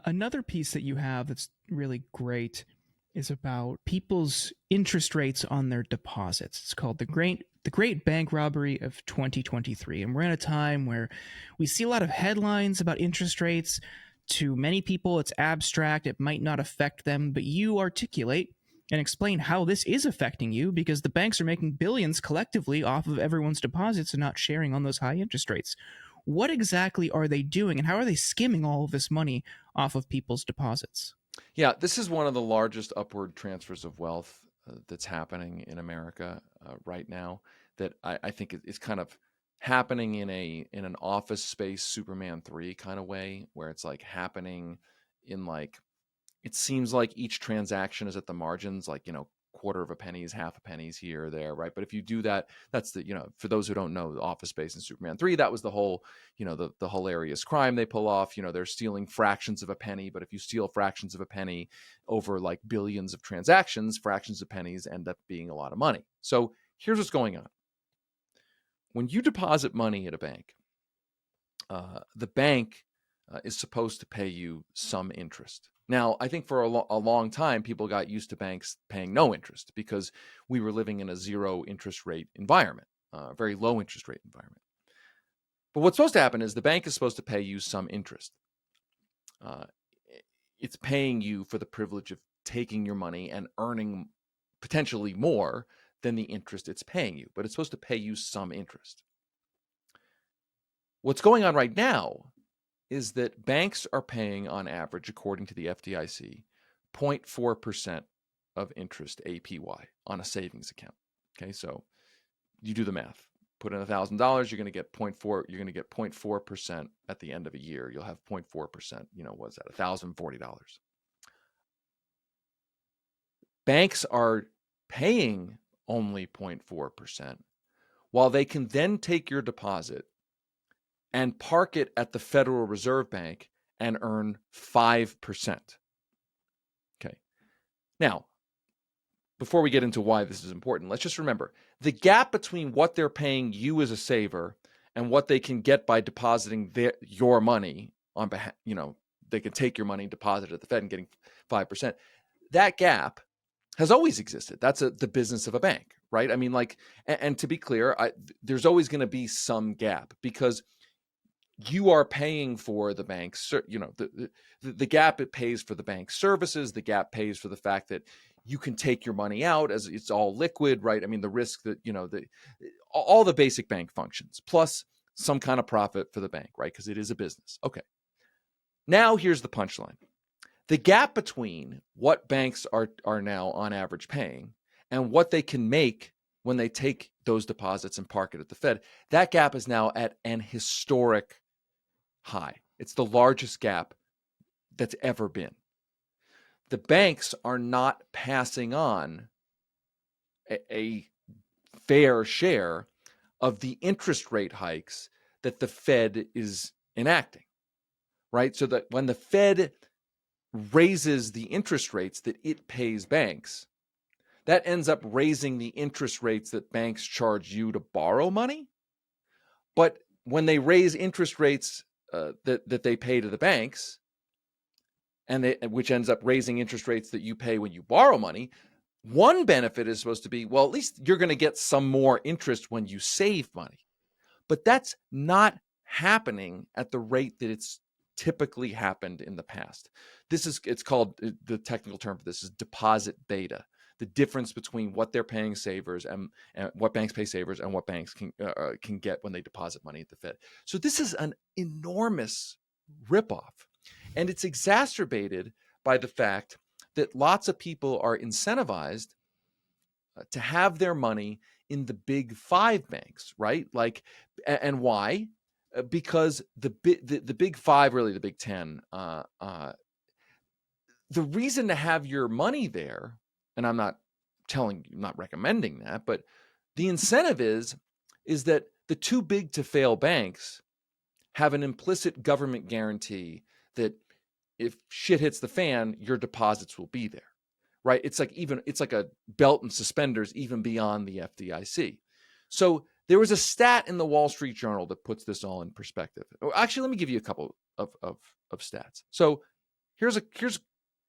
Another piece that you have that's really great is about people's interest rates on their deposits. It's called the Great Bank Robbery of 2023, and we're in a time where we see a lot of headlines about interest rates. To many people, it's abstract; it might not affect them, but you articulate and explain how this is affecting you because the banks are making billions collectively off of everyone's deposits and not sharing on those high interest rates. What exactly are they doing, and how are they skimming all of this money off of people's deposits? Yeah, this is one of the largest upward transfers of wealth that's happening in America right now. That I think is kind of happening in an Office Space Superman 3 kind of way, where it's like happening in like it seems like each transaction is at the margins, like, quarter of a pennies, half a pennies here or there, right? But if you do that, that's for those who don't know, Office Space and Superman 3, that was the whole, the hilarious crime they pull off. They're stealing fractions of a penny, but if you steal fractions of a penny over like billions of transactions, fractions of pennies end up being a lot of money. So here's what's going on. When you deposit money at a bank, the bank is supposed to pay you some interest. Now, I think for a long time, people got used to banks paying no interest because we were living in a zero interest rate environment, very low interest rate environment. But what's supposed to happen is the bank is supposed to pay you some interest. It's paying you for the privilege of taking your money and earning potentially more than the interest it's paying you, but it's supposed to pay you some interest. What's going on right now is that banks are paying on average, according to the FDIC, 0.4% of interest APY on a savings account. Okay, so you do the math. Put in $1,000, you're going to get 0.4. You're going to get 0.4% at the end of a year. You'll have 0.4%. What's that? $1,040. Banks are paying only 0.4%, while they can then take your deposit and park it at the Federal Reserve Bank and earn 5%. Okay. Now, before we get into why this is important, let's just remember the gap between what they're paying you as a saver and what they can get by depositing your money on behalf, they can take your money and deposit it at the Fed and getting 5%. That gap has always existed. That's the business of a bank, right? I mean, and to be clear, there's always going to be some gap because you are paying for the bank's, the gap it pays for the bank's services. The gap pays for the fact that you can take your money out as it's all liquid, right? I mean, the risk that, all the basic bank functions, plus some kind of profit for the bank, right? Because it is a business. Okay. Now here's the punchline. The gap between what banks are now on average paying and what they can make when they take those deposits and park it at the Fed, that gap is now at an historic high. It's the largest gap that's ever been. The banks are not passing on a fair share of the interest rate hikes that the Fed is enacting, right? So that when the Fed raises the interest rates that it pays banks, that ends up raising the interest rates that banks charge you to borrow money. But when they raise interest rates that they pay to the banks, which ends up raising interest rates that you pay when you borrow money, one benefit is supposed to be, well, at least you're going to get some more interest when you save money. But that's not happening at the rate that it's typically happened in the past. It's called, the technical term for this is deposit beta. The difference between what they're paying savers and what banks pay savers and what banks can get when they deposit money at the Fed. So this is an enormous ripoff. And it's exacerbated by the fact that lots of people are incentivized to have their money in the big five banks, right? And why? Because the big five, really the big 10, the reason to have your money there, and I'm not recommending that, but the incentive is that the too big to fail banks have an implicit government guarantee that if shit hits the fan, your deposits will be there, right? It's like a belt and suspenders even beyond the FDIC. So there was a stat in the Wall Street Journal that puts this all in perspective. Actually, let me give you a couple of stats. So Here's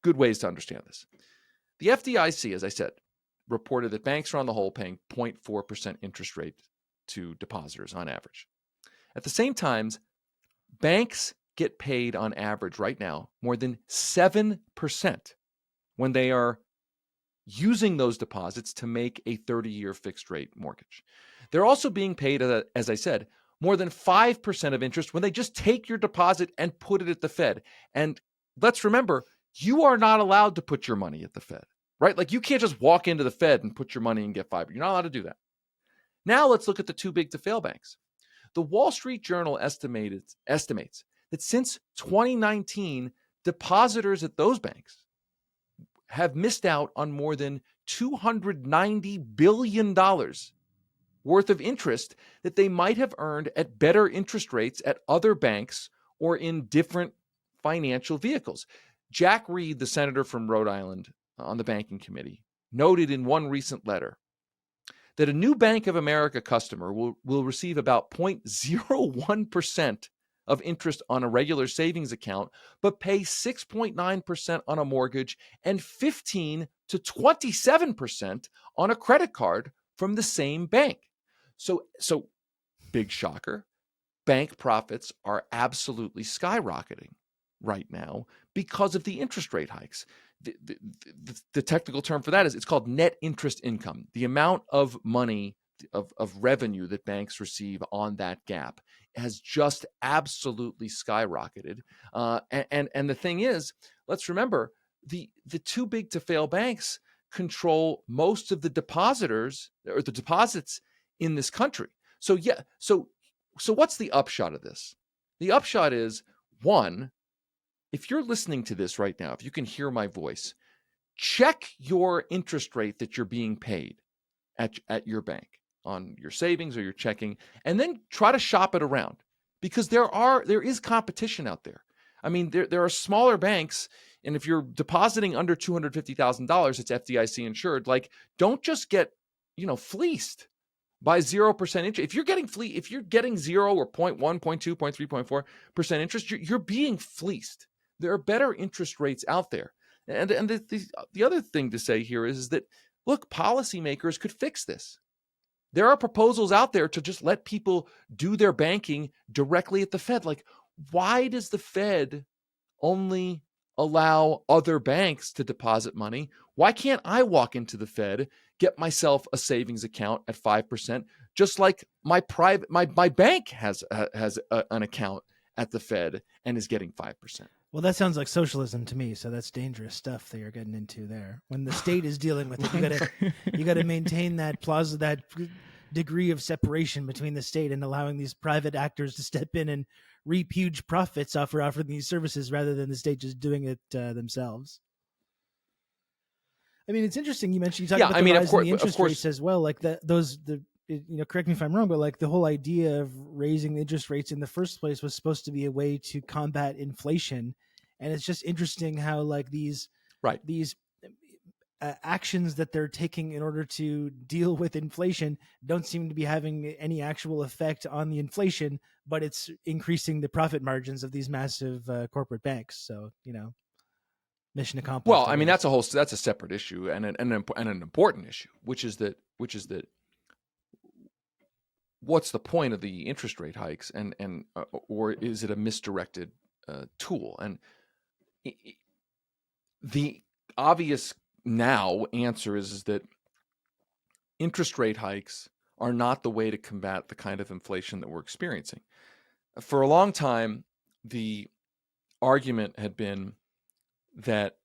good ways to understand this. The FDIC, as I said, reported that banks are on the whole paying 0.4% interest rate to depositors on average. At the same time, banks get paid on average right now more than 7% when they are using those deposits to make a 30-year fixed rate mortgage. They're also being paid, as I said, more than 5% of interest when they just take your deposit and put it at the Fed. And let's remember, you are not allowed to put your money at the Fed, right? Like you can't just walk into the Fed and put your money and get 5%. You're not allowed to do that. Now let's look at the too big to fail banks. The Wall Street Journal estimates that since 2019, depositors at those banks have missed out on more than $290 billion worth of interest that they might have earned at better interest rates at other banks or in different financial vehicles. Jack Reed, the senator from Rhode Island on the banking committee, noted in one recent letter that a new Bank of America customer will receive about 0.01% of interest on a regular savings account, but pay 6.9% on a mortgage and 15 to 27% on a credit card from the same bank. So big shocker, bank profits are absolutely skyrocketing right now because of the interest rate hikes. The technical term for that is it's called net interest income. The amount of money of revenue that banks receive on that gap has just absolutely skyrocketed. And the thing is, let's remember, the too big to fail banks control most of the depositors or the deposits in this country. So what's the upshot of this? The upshot is, one, if you're listening to this right now, if you can hear my voice, check your interest rate that you're being paid at your bank on your savings or your checking, and then try to shop it around, because there is competition out there. I mean, there are smaller banks, and if you're depositing under $250,000, it's FDIC insured. Like, don't just get fleeced by 0% interest. If you're getting 0 or 0.1, 0.2, 0.3, 0.4% interest, you're being fleeced. There are better interest rates out there. And the other thing to say here is that, look, policymakers could fix this. There are proposals out there to just let people do their banking directly at the Fed. Like, why does the Fed only allow other banks to deposit money? Why can't I walk into the Fed, get myself a savings account at 5%, just like my bank has an account at the Fed and is getting 5%? Well, that sounds like socialism to me. So that's dangerous stuff that you're getting into there. When the state is dealing with it, you got to maintain that degree of separation between the state and allowing these private actors to step in and reap huge profits offering these services rather than the state just doing it themselves. I mean, it's interesting. You mentioned you talked about the rise in the interest rates as well. Like correct me if I'm wrong, but like the whole idea of raising the interest rates in the first place was supposed to be a way to combat inflation. And it's just interesting how like these actions that they're taking in order to deal with inflation don't seem to be having any actual effect on the inflation, but it's increasing the profit margins of these massive corporate banks. So, mission accomplished. Well, I mean, that's a separate issue and an important issue, which is that what's the point of the interest rate hikes, and or is it a misdirected tool? And the obvious now answer is that interest rate hikes are not the way to combat the kind of inflation that we're experiencing. For a long time, the argument had been that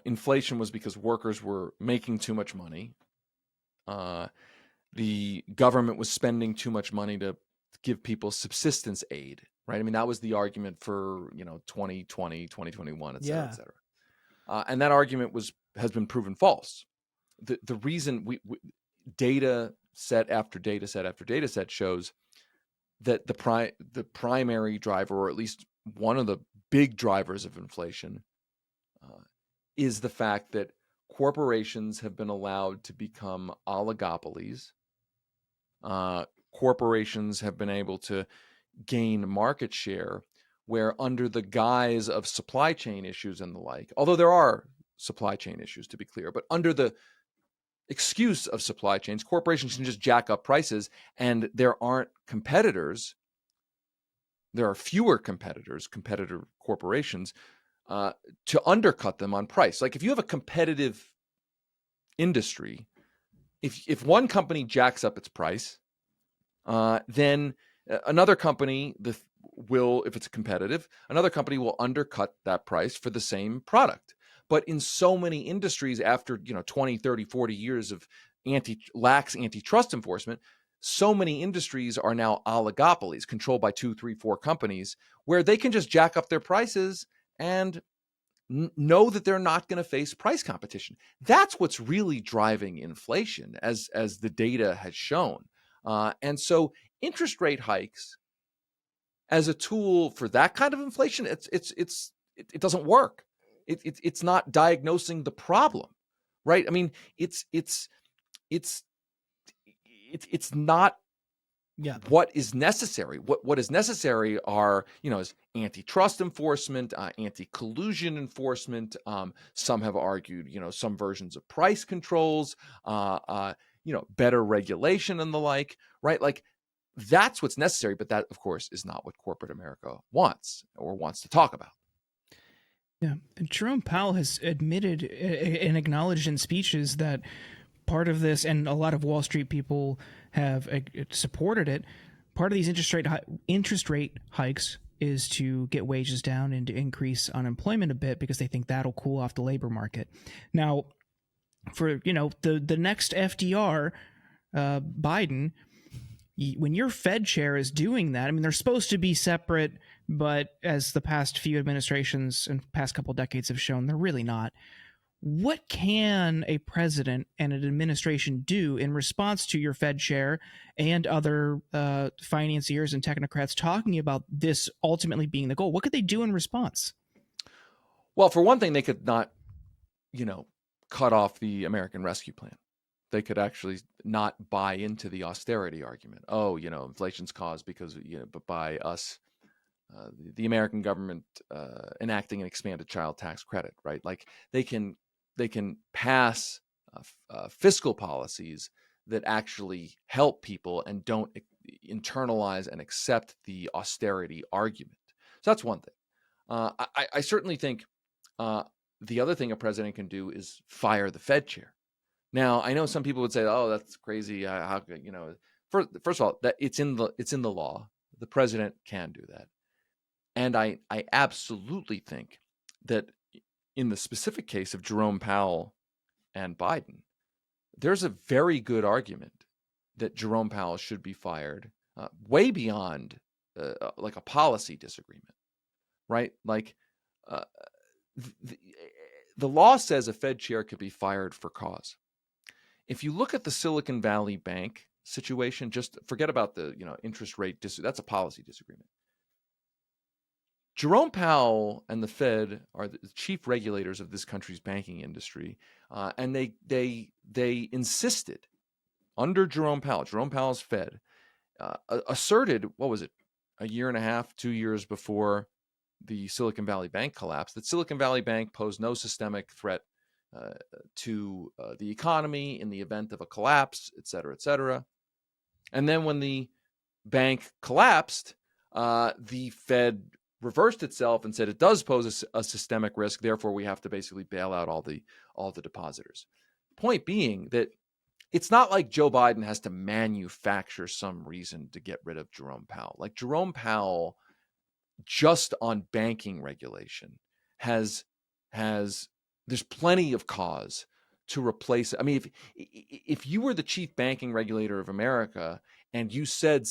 inflation was because workers were making too much money. The government was spending too much money to give people subsistence aid, right? I mean, that was the argument for 2020, 2021, et cetera, et cetera. And that argument has been proven false. The reason data set after data set after data set shows that the primary driver, or at least one of the big drivers of inflation, is the fact that corporations have been allowed to become oligopolies. Corporations have been able to gain market share where under the guise of supply chain issues and the like, although there are supply chain issues to be clear, but under the excuse of supply chains, corporations can just jack up prices, and there aren't competitors. There are fewer competitor corporations, to undercut them on price. Like if you have a competitive industry, if one company jacks up its price, then another company will, if it's competitive, another company will undercut that price for the same product. But in so many industries, after 20, 30, 40 years of lax antitrust enforcement, so many industries are now oligopolies controlled by 2, 3, 4 companies, where they can just jack up their prices and know that they're not going to face price competition. That's what's really driving inflation, as the data has shown. And so interest rate hikes as a tool for that kind of inflation, it doesn't work. It's not diagnosing the problem, right? I mean, it's not what is necessary. What is necessary are, is antitrust enforcement, anti-collusion enforcement. Some have argued, some versions of price controls, better regulation and the like, right? Like that's what's necessary. But that, of course, is not what corporate America wants or wants to talk about. Yeah. And Jerome Powell has admitted and acknowledged in speeches that part of this, and a lot of Wall Street people have supported it, part of these interest rate hikes is to get wages down and to increase unemployment a bit, because they think that'll cool off the labor market. Now, for the next FDR, Biden, when your Fed chair is doing that, I mean, they're supposed to be separate, but as the past few administrations and past couple decades have shown, they're really not. What can a president and an administration do in response to your Fed chair and other financiers and technocrats talking about this ultimately being the goal? What could they do in response? Well, for one thing, they could not, cut off the American Rescue Plan. They could actually not buy into the austerity argument. Oh, inflation's caused because, but by us, the American government enacting an expanded child tax credit, right? Like they can pass fiscal policies that actually help people and don't internalize and accept the austerity argument. So that's one thing. I certainly think the other thing a president can do is fire the Fed chair. Now, I know some people would say, "Oh, that's crazy." How could First of all, that it's in the law. The president can do that, and I absolutely think that in the specific case of Jerome Powell and Biden, there's a very good argument that Jerome Powell should be fired, way beyond like a policy disagreement, right? Like the law says a Fed chair could be fired for cause. If you look at the Silicon Valley Bank situation, just forget about the interest rate. That's a policy disagreement. Jerome Powell and the Fed are the chief regulators of this country's banking industry, and they insisted under Jerome Powell's Fed asserted, what was it, a year and a half, 2 years before the Silicon Valley Bank collapse, that Silicon Valley Bank posed no systemic threat to the economy in the event of a collapse, et cetera, et cetera. And then when the bank collapsed, the Fed reversed itself and said it does pose a systemic risk. Therefore, we have to basically bail out all the depositors. Point being that it's not like Joe Biden has to manufacture some reason to get rid of Jerome Powell. Like Jerome Powell, just on banking regulation, there's plenty of cause to replace it. I mean, if you were the chief banking regulator of America and you said,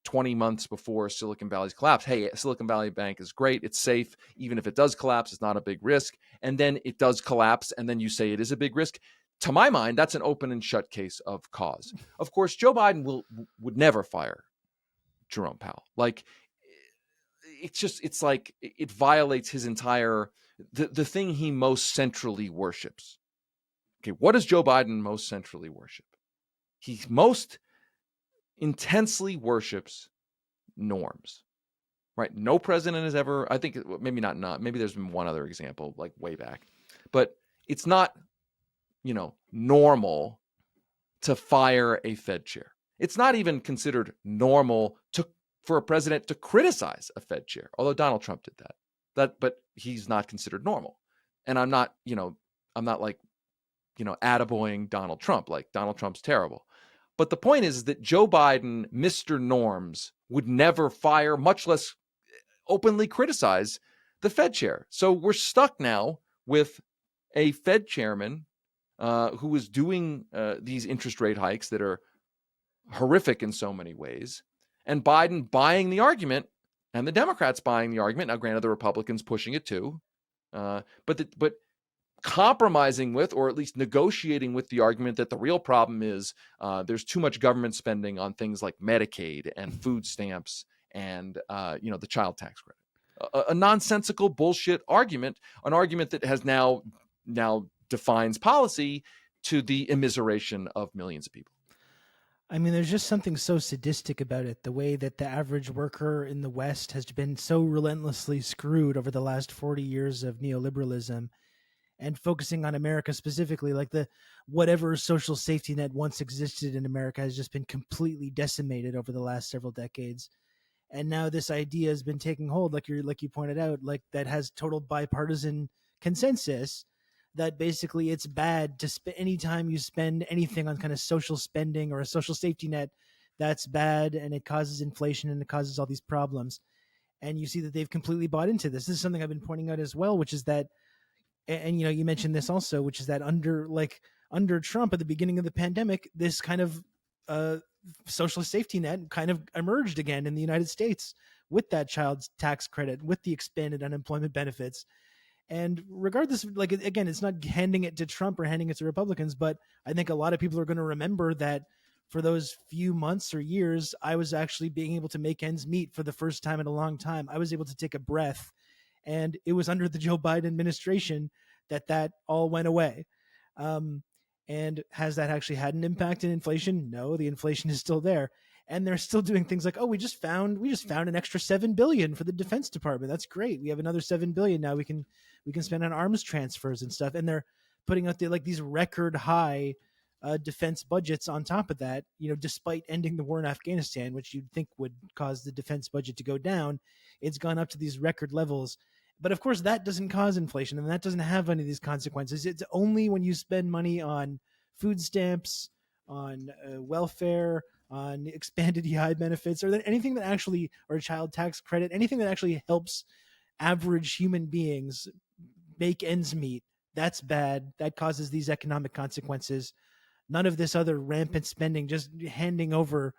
20 months before Silicon Valley's collapse, hey, Silicon Valley Bank is great, it's safe, even if it does collapse, it's not a big risk, and then it does collapse, and then you say it is a big risk, to my mind, that's an open and shut case of cause. Of course, Joe Biden would never fire Jerome Powell. Like, it's like it violates his entire, the thing he most centrally worships. Okay, what does Joe Biden most centrally worship? He most intensely worships norms. right? No president has ever, I think maybe not, maybe there's been one other example like way back, but it's not, normal to fire a Fed chair. It's not even considered normal for a president to criticize a Fed chair, although Donald Trump did that. But he's not considered normal. And I'm not like, attaboying Donald Trump, like Donald Trump's terrible. But the point is that Joe Biden, Mr. Norms, would never fire, much less openly criticize the Fed chair. So we're stuck now with a Fed chairman who is doing these interest rate hikes that are horrific in so many ways, and Biden buying the argument, and the Democrats buying the argument. Now, granted, the Republicans pushing it too, but compromising with, or at least negotiating with, the argument that the real problem is there's too much government spending on things like Medicaid and food stamps and the child tax credit. A nonsensical bullshit argument, an argument that has now defines policy to the immiseration of millions of people. I mean, there's just something so sadistic about it. The way that the average worker in the West has been so relentlessly screwed over the last 40 years of neoliberalism, and focusing on America specifically, like whatever social safety net once existed in America has just been completely decimated over the last several decades. And now this idea has been taking hold, like you pointed out, like that has total bipartisan consensus, that basically it's bad to anytime you spend anything on kind of social spending or a social safety net, that's bad, and it causes inflation and it causes all these problems. And you see that they've completely bought into this. This is something I've been pointing out as well, which is that, and you mentioned this also, which is that under Trump at the beginning of the pandemic, this kind of social safety net kind of emerged again in the United States with that child's tax credit, with the expanded unemployment benefits. And regardless, like, again, it's not handing it to Trump or handing it to Republicans, but I think a lot of people are going to remember that for those few months or years, I was actually being able to make ends meet for the first time in a long time. I was able to take a breath, and it was under the Joe Biden administration that all went away. And has that actually had an impact in inflation? No, the inflation is still there. And they're still doing things like, we just found an extra $7 billion for the Defense Department. That's great. We have another $7 billion now we can spend on arms transfers and stuff. And they're putting out these record high defense budgets on top of that, despite ending the war in Afghanistan, which you'd think would cause the defense budget to go down. It's gone up to these record levels. But of course, that doesn't cause inflation, and that doesn't have any of these consequences. It's only when you spend money on food stamps, on welfare, on expanded EI benefits, or anything that actually, or a child tax credit, anything that actually helps average human beings make ends meet. That's bad. That causes these economic consequences. None of this other rampant spending, just handing over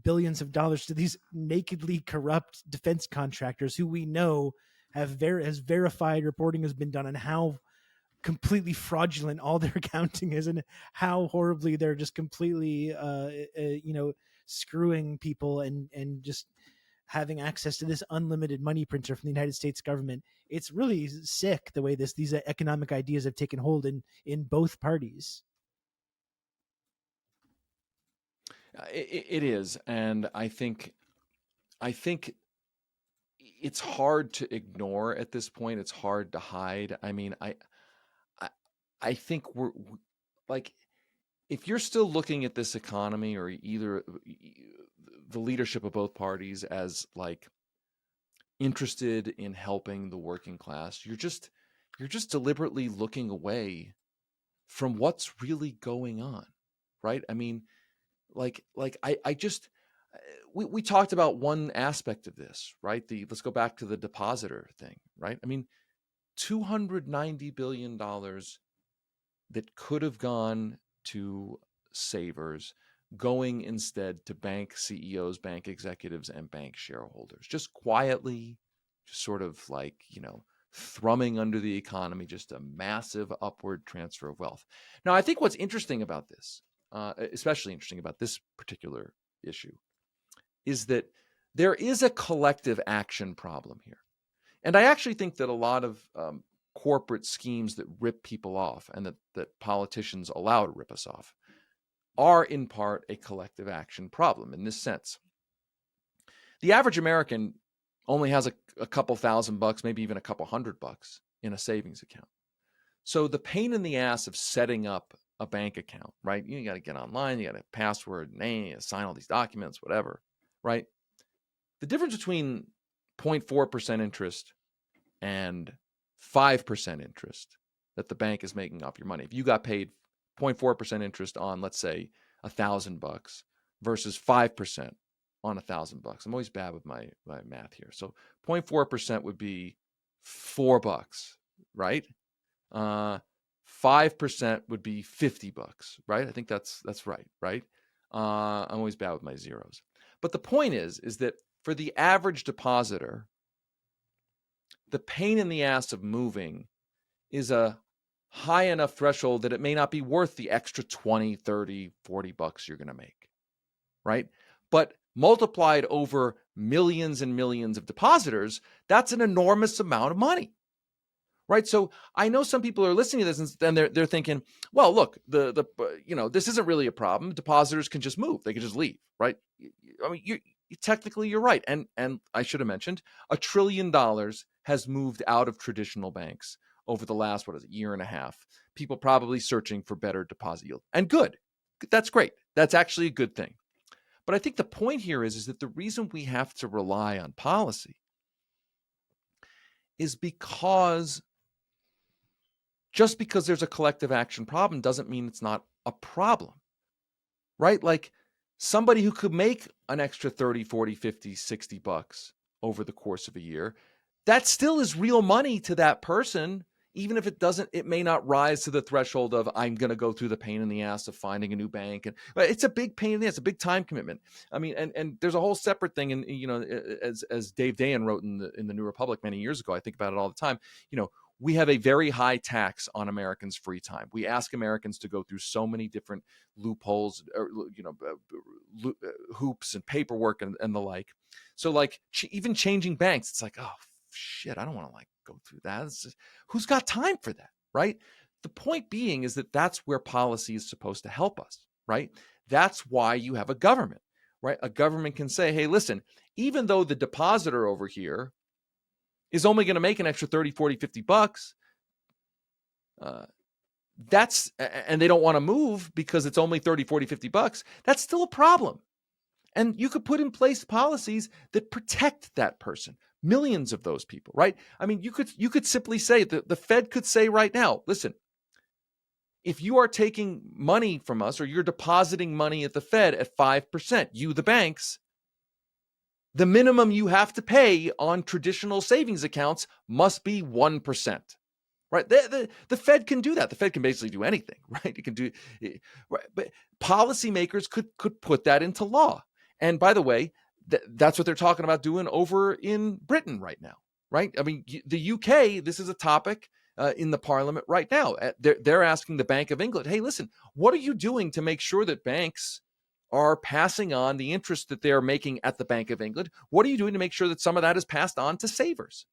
billions of dollars to these nakedly corrupt defense contractors who we know has verified reporting has been done on how completely fraudulent all their accounting is, and how horribly they're just completely screwing people and just having access to this unlimited money printer from the United States government. It's really sick the way these economic ideas have taken hold in both parties. It is, and I think it's hard to ignore at this point. It's hard to hide. I mean, I think we're like, if you're still looking at this economy, or either the leadership of both parties, as like interested in helping the working class, you're just deliberately looking away from what's really going on, right? I mean, I just, we talked about one aspect of this, right? Let's go back to the depositor thing, right? I mean, $290 billion that could have gone to savers, going instead to bank CEOs, bank executives, and bank shareholders, just quietly, just sort of like, thrumming under the economy, just a massive upward transfer of wealth. Now, I think what's interesting about this, especially interesting about this particular issue, is that there is a collective action problem here. And I actually think that a lot of corporate schemes that rip people off, and that politicians allow to rip us off, are in part a collective action problem in this sense. The average American only has a couple $1,000, maybe even a couple $100 in a savings account. So the pain in the ass of setting up a bank account, right? You got to get online, you got a password, name, you sign all these documents, whatever, right? The difference between 0.4% interest and 5% interest that the bank is making off your money. If you got paid 0.4% interest on, let's say, $1,000 versus 5% on $1,000. I'm always bad with my math here. So 0.4% would be $4, right? 5% would be $50, right? I think that's right, right? I'm always bad with my zeros. But the point is that for the average depositor, the pain in the ass of moving is a high enough threshold that it may not be worth the extra 20, 30, $40 you're going to make, right? But multiplied over millions and millions of depositors, that's an enormous amount of money, right? So I know some people are listening to this and they're thinking, well, look, this isn't really a problem. Depositors can just move; they can just leave, right? I mean, technically you're right, and I should have mentioned $1 trillion has moved out of traditional banks over the last, year and a half. People probably searching for better deposit yield, and good. That's great. That's actually a good thing. But I think the point here is that the reason we have to rely on policy is because just because there's a collective action problem doesn't mean it's not a problem, right? Like somebody who could make an extra 30, 40, 50, $60 over the course of a year, that still is real money to that person, even if it may not rise to the threshold of I'm going to go through the pain in the ass of finding a new bank. And it's a big pain in the ass, a big time commitment. I mean, and there's a whole separate thing. And, as Dave Dayen wrote in the New Republic many years ago, I think about it all the time, we have a very high tax on Americans' free time. We ask Americans to go through so many different loopholes, or, hoops and paperwork and the like. So like even changing banks, it's like, oh, shit, I don't want to go through that. Who's got time for that, right? The point being is that that's where policy is supposed to help us, right? That's why you have a government, right? A government can say, hey, listen, even though the depositor over here is only going to make an extra 30, 40, $50, and they don't want to move because it's only 30, 40, $50, that's still a problem. And you could put in place policies that protect that person. Millions of those people, right? I mean, you could simply say that the Fed could say right now, listen, if you are taking money from us or you're depositing money at the Fed at 5%, you, the banks, the minimum you have to pay on traditional savings accounts must be 1%, right? The Fed can do that. The Fed can basically do anything, right? It can do, right? But policymakers could put that into law. And by the way, that's what they're talking about doing over in Britain right now, right? I mean, the UK, this is a topic in the parliament right now. They're asking the Bank of England, hey, listen, what are you doing to make sure that banks are passing on the interest that they're making at the Bank of England? What are you doing to make sure that some of that is passed on to savers?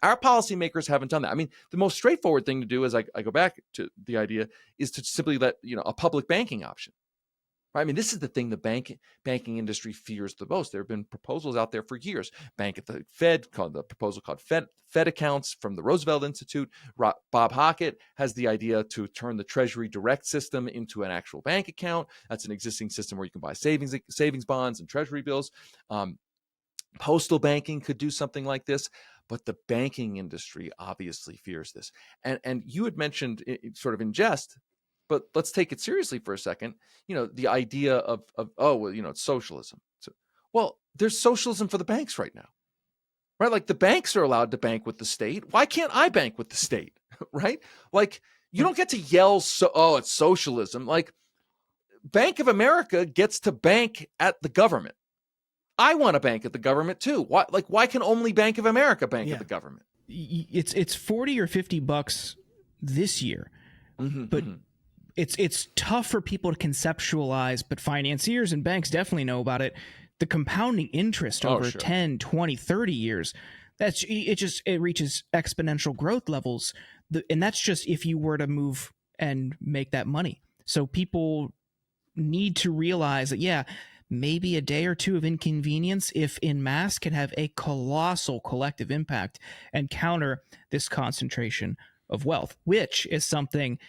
Our policymakers haven't done that. I mean, the most straightforward thing to do, as I go back to the idea, is to simply let, a public banking option. I mean, this is the thing the banking industry fears the most. There have been proposals out there for years. Bank at the Fed, called Fed accounts from the Roosevelt Institute. Bob Hockett has the idea to turn the Treasury Direct system into an actual bank account. That's an existing system where you can buy savings bonds and Treasury bills. Postal banking could do something like this. But the banking industry obviously fears this. And you had mentioned, sort of in jest, but let's take it seriously for a second. The idea of it's socialism. Well, there's socialism for the banks right now, right? Like the banks are allowed to bank with the state. Why can't I bank with the state, right? Like you don't get to yell, it's socialism. Like Bank of America gets to bank at the government. I want to bank at the government too. Why can only Bank of America bank at the government? It's $40 or $50 this year, but it's tough for people to conceptualize, but financiers and banks definitely know about it. The compounding interest over 10, 20, 30 years, it reaches exponential growth levels. And that's just if you were to move and make that money. So people need to realize that, maybe a day or two of inconvenience, if in mass, can have a colossal collective impact and counter this concentration of wealth, which is something